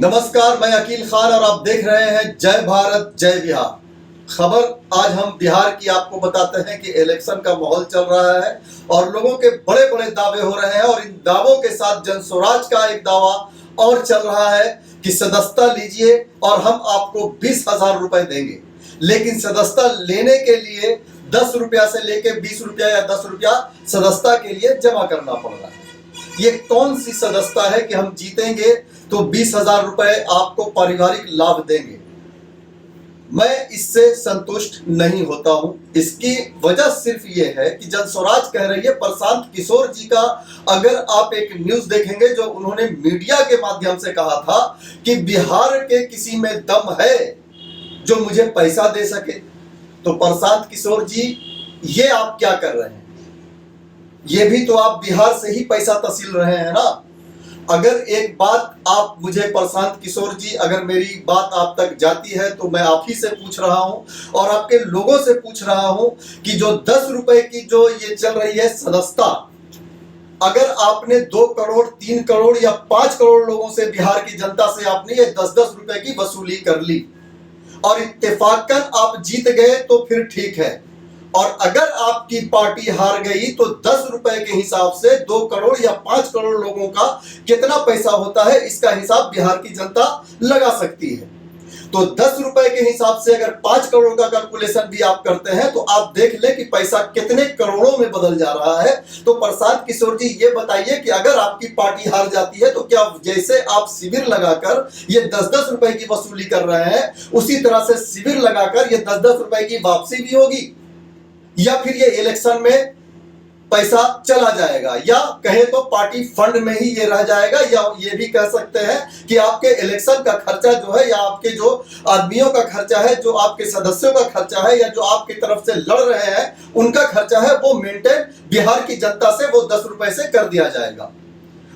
नमस्कार, मैं अकील खान और आप देख रहे हैं जय भारत जय बिहार खबर। आज हम बिहार की आपको बताते हैं कि इलेक्शन का माहौल चल रहा है और लोगों के बड़े बड़े दावे हो रहे हैं और इन दावों के साथ जन स्वराज का एक दावा और चल रहा है कि सदस्यता लीजिए और हम आपको 20,000 रुपए देंगे। लेकिन सदस्यता लेने के लिए 10 रुपया से लेके 20 रुपया या 10 रुपया सदस्यता के लिए जमा करना पड़ रहा है। ये कौन सी सदस्यता है कि हम जीतेंगे तो 20,000 रुपए आपको पारिवारिक लाभ देंगे। मैं इससे संतुष्ट नहीं होता हूं। इसकी वजह सिर्फ ये है कि जन स्वराज कह रही है, प्रशांत किशोर जी का अगर आप एक न्यूज देखेंगे जो उन्होंने मीडिया के माध्यम से कहा था कि बिहार के किसी में दम है जो मुझे पैसा दे सके, तो प्रशांत किशोर जी ये आप क्या कर रहे हैं? ये भी तो आप बिहार से ही पैसा तसील रहे हैं ना। अगर एक बात आप मुझे प्रशांत किशोर जी, अगर मेरी बात आप तक जाती है तो मैं आप ही से पूछ रहा हूं और आपके लोगों से पूछ रहा हूं कि जो 10 रुपए की जो ये चल रही है सदस्यता, अगर आपने 2 करोड़ 3 करोड़ या 5 करोड़ लोगों से, बिहार की जनता से आपने ये 10-10 रुपए की वसूली कर ली और इत्तेफाकन आप जीत गए तो फिर ठीक है, और अगर आपकी पार्टी हार गई तो 10 रुपए के हिसाब से 2 करोड़ या 5 करोड़ लोगों का कितना पैसा होता है इसका हिसाब बिहार की जनता लगा सकती है। तो 10 रुपए के हिसाब से अगर 5 करोड़ का कैलकुलेशन भी आप करते हैं तो आप देख लें कि पैसा कितने करोड़ों में बदल जा रहा है। तो प्रशांत किशोर जी ये बताइए कि अगर आपकी पार्टी हार जाती है तो क्या जैसे आप शिविर लगाकर ये 10-10 रुपए की वसूली कर रहे हैं, उसी तरह से शिविर लगाकर ये 10-10 रुपए की वापसी भी होगी, या फिर ये इलेक्शन में पैसा चला जाएगा, या कहे तो पार्टी फंड में ही ये रह जाएगा, या ये भी कह सकते हैं कि आपके इलेक्शन का खर्चा जो है, या आपके जो आदमियों का खर्चा है, जो आपके सदस्यों का खर्चा है, या जो आपकी तरफ से लड़ रहे हैं उनका खर्चा है, वो मेंटेन बिहार की जनता से वो 10 रुपए से कर दिया जाएगा।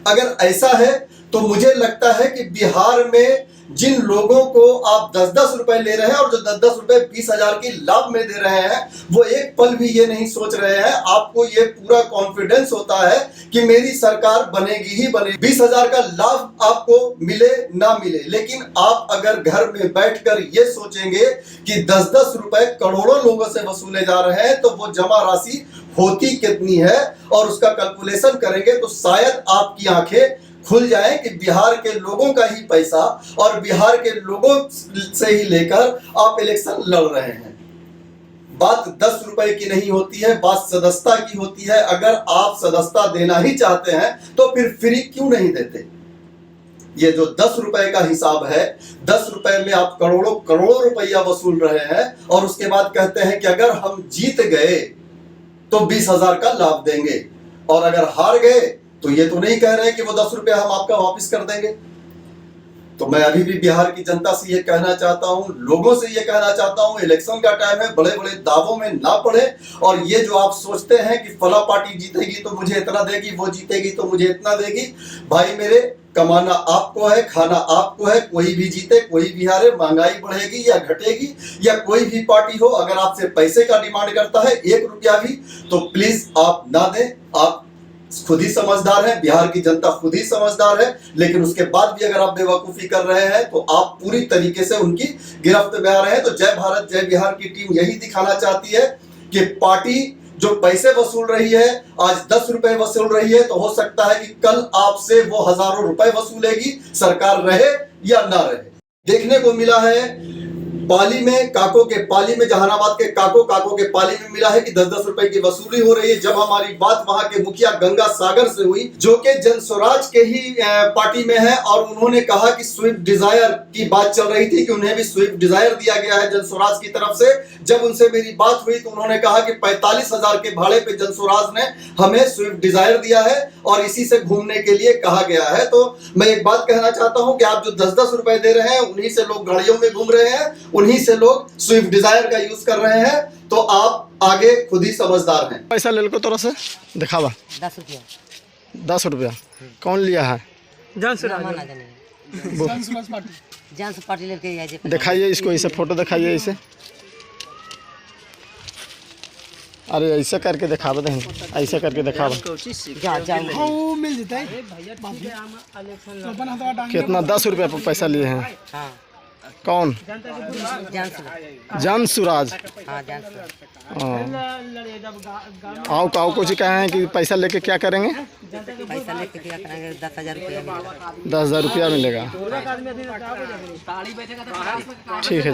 अगर ऐसा है तो मुझे लगता है कि बिहार में जिन लोगों को आप 10-10 रुपए ले रहे हैं और जो 10-10 रुपए 20,000 की लाभ में दे रहे हैं, वो एक पल भी ये नहीं सोच रहे हैं। आपको ये पूरा कॉन्फिडेंस होता है कि मेरी सरकार बनेगी ही बनेगी, 20,000 का लाभ आपको मिले ना मिले, लेकिन आप अगर घर में बैठकर ये सोचेंगे कि 10-10 रुपए करोड़ों लोगों से वसूले जा रहे हैं तो वो जमा राशि होती कितनी है और उसका कैलकुलेशन करेंगे तो शायद आपकी आंखें खुल जाए कि बिहार के लोगों का ही पैसा और बिहार के लोगों से ही लेकर आप इलेक्शन लड़ रहे हैं। बात 10 रुपए की नहीं होती है, बात सदस्यता की होती है। अगर आप सदस्यता देना ही चाहते हैं तो फिर फ्री क्यों नहीं देते? ये जो 10 रुपए का हिसाब है, 10 रुपए में आप करोड़ों करोड़ों रुपया वसूल रहे हैं और उसके बाद कहते हैं कि अगर हम जीत गए तो 20,000 का लाभ देंगे, और अगर हार गए तो ये तो नहीं कह रहे कि वो 10 रुपया हम आपका वापस कर देंगे। तो मैं अभी भी बिहार की जनता से ये कहना चाहता हूं, लोगों से ये कहना चाहता हूं, इलेक्शन का टाइम है, बड़े बड़े दावों में ना पड़े। और ये जो आप सोचते हैं कि फला पार्टी जीतेगी तो मुझे इतना देगी, वो जीतेगी तो मुझे इतना देगी, भाई मेरे, कमाना आपको है, खाना आपको है। कोई भी जीते कोई भी हारे, महंगाई बढ़ेगी या घटेगी, या कोई भी पार्टी हो, अगर आपसे पैसे का डिमांड करता है 1 रुपया भी, तो प्लीज आप ना दें। आप खुद ही समझदार है, बिहार की जनता खुद ही समझदार है, लेकिन उसके बाद भी अगर आप बेवकूफी कर रहे हैं तो आप पूरी तरीके से उनकी गिरफ्त में आ रहे हैं। तो जय भारत जय बिहार की टीम यही दिखाना चाहती है कि पार्टी जो पैसे वसूल रही है, आज 10 रुपए वसूल रही है, तो हो सकता है कि कल आपसे वो हजारों रुपए वसूलेगी, सरकार रहे या ना रहे। देखने को मिला है पाली में, काको के पाली में, जहानाबाद के काको के पाली में मिला है कि 10-10 रुपए की वसूली हो रही है। जब हमारी बात वहां के मुखिया गंगा सागर से हुई, जो कि जन स्वराज के ही पार्टी में है, और उन्होंने कहा कि स्विफ्ट डिजायर की बात चल रही थी कि उन्हें भी स्विफ्ट डिजायर दिया गया है जन स्वराज की तरफ से। जब उनसे मेरी बात हुई तो उन्होंने कहा कि 45,000 के भाड़े पे जन स्वराज ने हमें स्विफ्ट डिजायर दिया है और इसी से घूमने के लिए कहा गया है। तो मैं एक बात कहना चाहता हूं कि आप जो 10-10 रुपए दे रहे हैं, उन्हीं से लोग गाड़ियों में घूम रहे हैं, उन्हीं से लोग स्विफ्ट डिजायर का यूज कर रहे हैं। तो आप आगे खुद ही समझदार हैं। पैसा ले लो तोरा से दिखावा 10 रुपया। 10 रुपया कौन लिया है? जांस पार्टी लेके दिखाइए इसको, इसे फोटो दिखाइए इसे। अरे ऐसे करके दिखावा दे, ऐसे करके दिखावा। जा जा कितना? 10 रुपया पर पैसा लिए हैं। हाँ कौन? जान से जान सुराज। हाँ जान से आओ काओ को जी कहे हैं कि पैसा लेके क्या करेंगे? पैसा लेके क्या करेंगे? 10,000 रुपया मिलेगा। 10,000 रुपया मिलेगा। ठीक है।